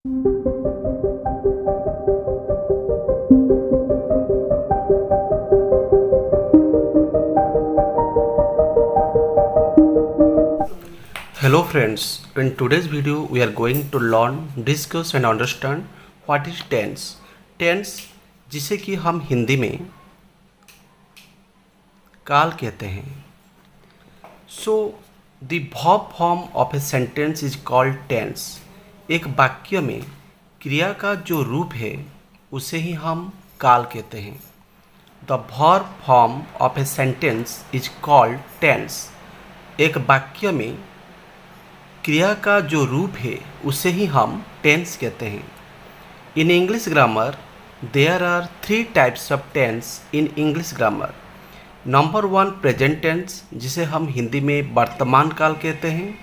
Hello friends, in today's video we are going to learn, discuss and understand what is tense. Tense जिसे कि हम हिंदी में काल कहते हैं. So the verb form of a sentence is called tense. एक वाक्य में क्रिया का जो रूप है उसे ही हम काल कहते हैं. The verb form of a sentence is called tense. एक वाक्य में क्रिया का जो रूप है उसे ही हम टेंस कहते हैं. In English grammar there are 3 types of tense in English grammar. Number 1 present tense जिसे हम हिंदी में वर्तमान काल कहते हैं.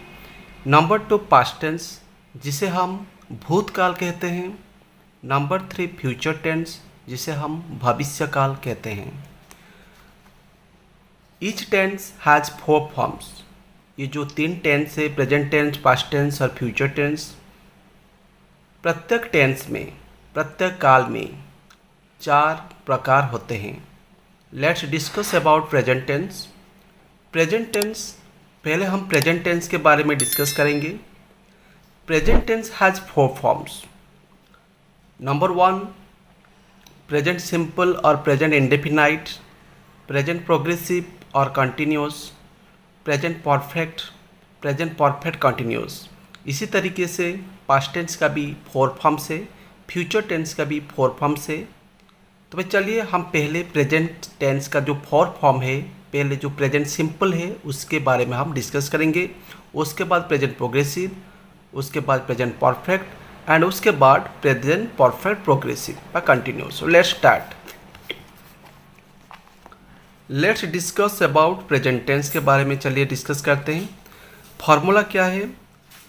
नंबर 2 पास्ट टेंस जिसे हम भूतकाल कहते हैं. नंबर 3 फ्यूचर टेंस जिसे हम भविष्य काल कहते हैं. Each tense has 4 forms. ये जो 3 टेंस है, प्रेजेंट टेंस, पास्ट टेंस और फ्यूचर टेंस, प्रत्येक टेंस में, प्रत्येक काल में 4 प्रकार होते हैं. Let's discuss about present tense. Present tense, पहले हम प्रेजेंट टेंस के बारे में डिस्कस करेंगे. Present tense has 4 forms. Number 1 present simple और प्रेजेंट इंडेफिनाइट, प्रेजेंट प्रोग्रेसिव और कंटिन्यूस, प्रेजेंट परफेक्ट कंटिन्यूस. इसी तरीके से पास्ट टेंस का भी 4 फॉर्म्स है, फ्यूचर टेंस का भी 4 फॉर्म्स है. तो भाई चलिए हम पहले प्रेजेंट टेंस का जो 4 फॉर्म है, पहले जो प्रेजेंट सिंपल है उसके बारे में हम डिस्कस करेंगे. उसके बाद प्रेजेंट प्रोग्रेसिव, उसके बाद प्रेजेंट परफेक्ट एंड उसके बाद प्रेजेंट परफेक्ट प्रोग्रेसिव और continuous. Let's start. Let's discuss about present tense के बारे में चलिए डिस्कस करते हैं. फार्मूला क्या है?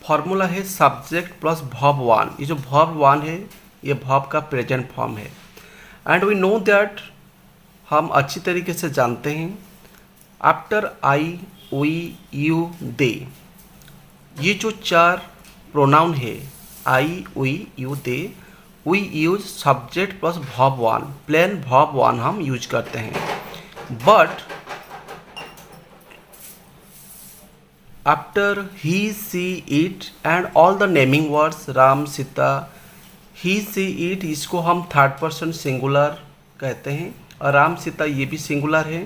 फार्मूला है सब्जेक्ट प्लस वर्ब 1. ये जो वर्ब 1 है ये वर्ब का प्रेजेंट फॉर्म है. एंड वी नो दैट, हम अच्छी तरीके से जानते हैं, after I, we, you, they, ये जो 4 प्रोनाउन है, I, we, you, they, we use subject plus verb 1, plain verb 1 हम यूज करते हैं. But after he, she, it and all the naming words, Ram, Sita, he, she, it, इसको हम third person singular कहते हैं और राम, सीता ये भी सिंगुलर है.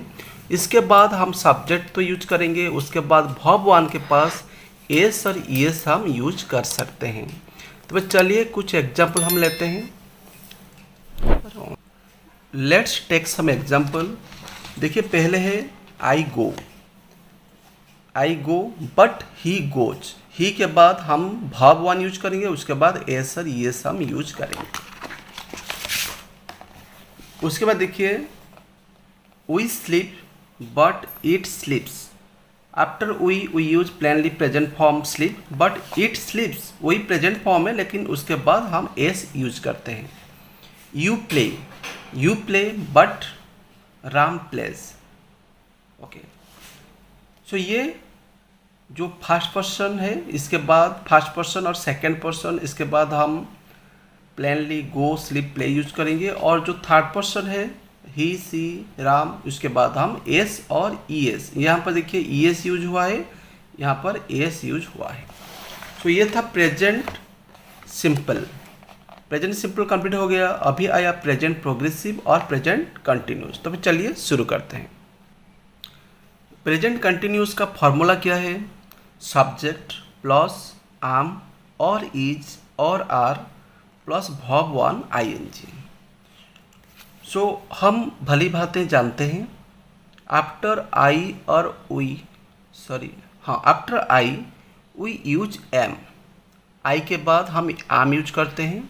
इसके बाद हम सब्जेक्ट तो यूज करेंगे, उसके बाद वर्ब 1 के पास एस और ईएस हम यूज कर सकते हैं. तो चलिए कुछ एग्जाम्पल हम लेते हैं. Let's take some example. देखिए पहले है आई गो बट ही गोज. ही के बाद हम वर्ब 1 यूज करेंगे, उसके बाद एस और येस हम यूज करेंगे. उसके बाद देखिए we sleep but it sleeps. After we use plainly present form sleep but it sleeps. वही प्रेजेंट फॉर्म है लेकिन उसके बाद हम एस यूज करते हैं. You play but Ram plays. Okay, so ये जो फर्स्ट पर्सन है, इसके बाद फर्स्ट पर्सन और सेकंड पर्सन, इसके बाद हम plainly go, sleep, play use करेंगे. और जो थर्ड पर्सन है ही, सी, राम, उसके बाद हम एस और ई एस. यहाँ पर देखिए ई एस यूज हुआ है, यहाँ पर एस यूज हुआ है. सो ये था present simple. Present simple complete हो गया. अभी आया प्रेजेंट प्रोग्रेसिव और प्रेजेंट कंटिन्यूस. तो फिर चलिए शुरू करते हैं. प्रेजेंट कंटिन्यूस का फॉर्मूला क्या है? सब्जेक्ट प्लस आम और इज और are plus verb 1 ING. So हम भली भांति जानते हैं आफ्टर आई और we, after I we use am. I के बाद हम आम यूज करते हैं.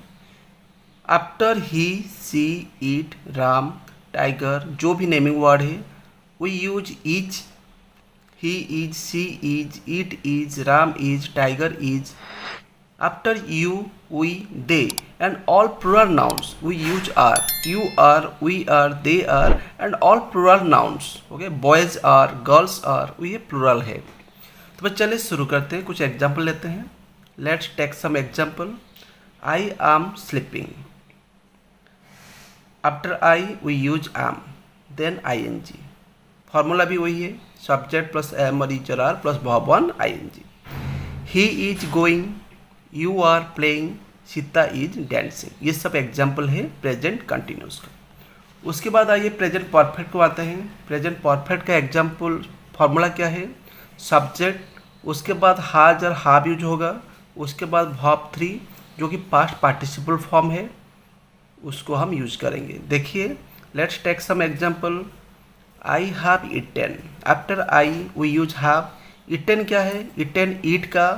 After he, she, it, Ram, tiger, जो भी नेमिंग वर्ड है, we use is. He is, she is, it is, Ram is, tiger is. After you, we, they and all plural nouns we use are. You are, we are, they are and all plural nouns. Okay, boys are, girls are, ये plural है. तो बस चलिए शुरू करते हैं. कुछ example लेते हैं. Let's take some example. I am sleeping, after I we use am, then ING। Formula भी वही है, सब्जेक्ट प्लस एम और इज और are plus verb one ING। He is going, you are playing, Sita is dancing. ये सब example है present continuous का। उसके बाद आइए प्रेजेंट परफेक्ट को आते हैं। प्रेजेंट परफेक्ट का एग्जाम्पल फॉर्मूला क्या है, सब्जेक्ट, उसके बाद हाज और हाव यूज होगा, उसके बाद वर्ब 3 जो कि पास्ट पार्टिसिपल फॉर्म है उसको हम यूज करेंगे। देखिए, let's take some example. I have eaten, after I we use have. Eaten क्या है, ईटेन ईट का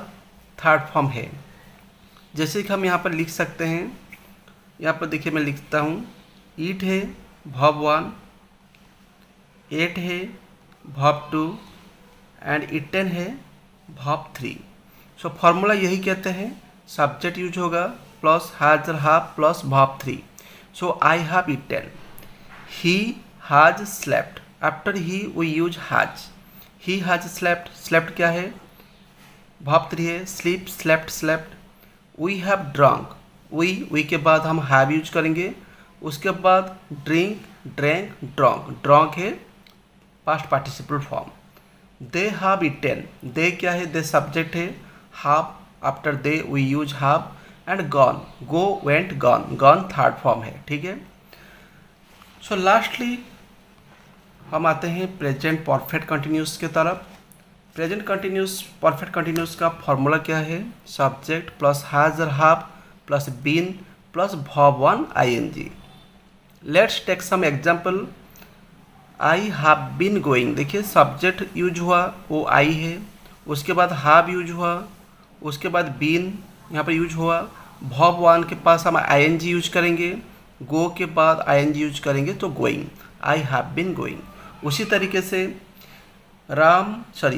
थर्ड फॉर्म है। जैसे कि हम यहाँ पर लिख सकते हैं, यहाँ पर देखिए मैं लिखता हूँ, ईट है वर्ब 1, एट है वर्ब 2 एंड ईटेन है वर्ब 3। सो फॉर्मूला यही कहते हैं, सब्जेक्ट यूज होगा प्लस हैज और have plus verb 3। So I have eaten, he has slept, after he we use has. He has slept, slept क्या है, verb 3 है, sleep slept slept. We have drunk, we के बाद हम have use करेंगे, उसके बाद ड्रिंक ड्रैंक ड्रंक, ड्रंक है past participle form. They have eaten, they क्या है, दे सब्जेक्ट है, have after they we use have and gone, go went gone, gone third form है। ठीक है। सो लास्टली हम आते हैं प्रेजेंट परफेक्ट कंटिन्यूस के तरफ। प्रेजेंट कंटिन्यूस परफेक्ट कंटिन्यूस का फॉर्मूला क्या है, सब्जेक्ट प्लस हैज और have plus been plus verb 1 ING। Let's take some example. I have been going, देखिए सब्जेक्ट यूज हुआ वो आई है, उसके बाद हैव यूज हुआ, उसके बाद बीन यहाँ पर यूज हुआ, वर्ब 1 के पास हम ING यूज करेंगे, गो के बाद ING यूज करेंगे तो going, I have been going. उसी तरीके से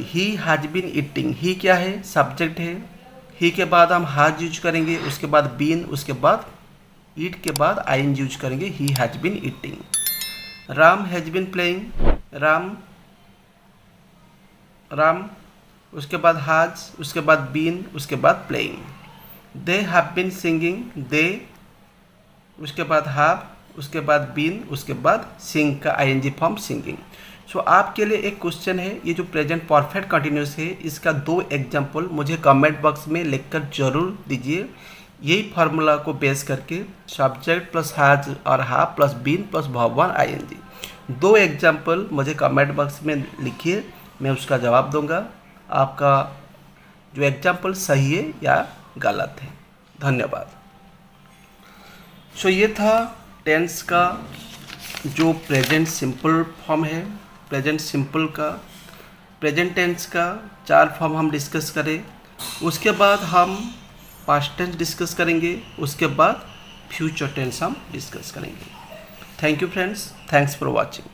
he has been eating, he क्या है, सब्जेक्ट है, ही के बाद हम हैज यूज करेंगे, उसके बाद बीन, उसके बाद ईट के बाद ING यूज करेंगे, he has been eating. Ram has been playing, Ram उसके बाद हैज, उसके बाद बीन, उसके बाद playing. They have been singing, they उसके बाद हैव, उसके बाद बीन, उसके बाद सिंग का ING फॉर्म सिंगिंग। सो आपके लिए एक क्वेश्चन है, ये जो प्रेजेंट परफेक्ट कंटिन्यूस है इसका 2 एग्जाम्पल मुझे कमेंट बॉक्स में लिखकर जरूर दीजिए। यही फार्मूला को बेस करके सब्जेक्ट प्लस हैज और have plus been plus verb 1 ING 2 example मुझे कमेंट बॉक्स में लिखिए, मैं उसका जवाब दूंगा। आपका जो एग्जाम्पल सही है या गलत है। धन्यवाद। सो ये था टेंस का जो प्रेजेंट सिंपल फॉर्म है, प्रेजेंट सिंपल का प्रेजेंट टेंस का 4 फॉर्म हम डिस्कस करें। उसके बाद हम पास्ट टेंस डिस्कस करेंगे, उसके बाद फ्यूचर टेंस हम डिस्कस करेंगे। Thank you friends, thanks for watching.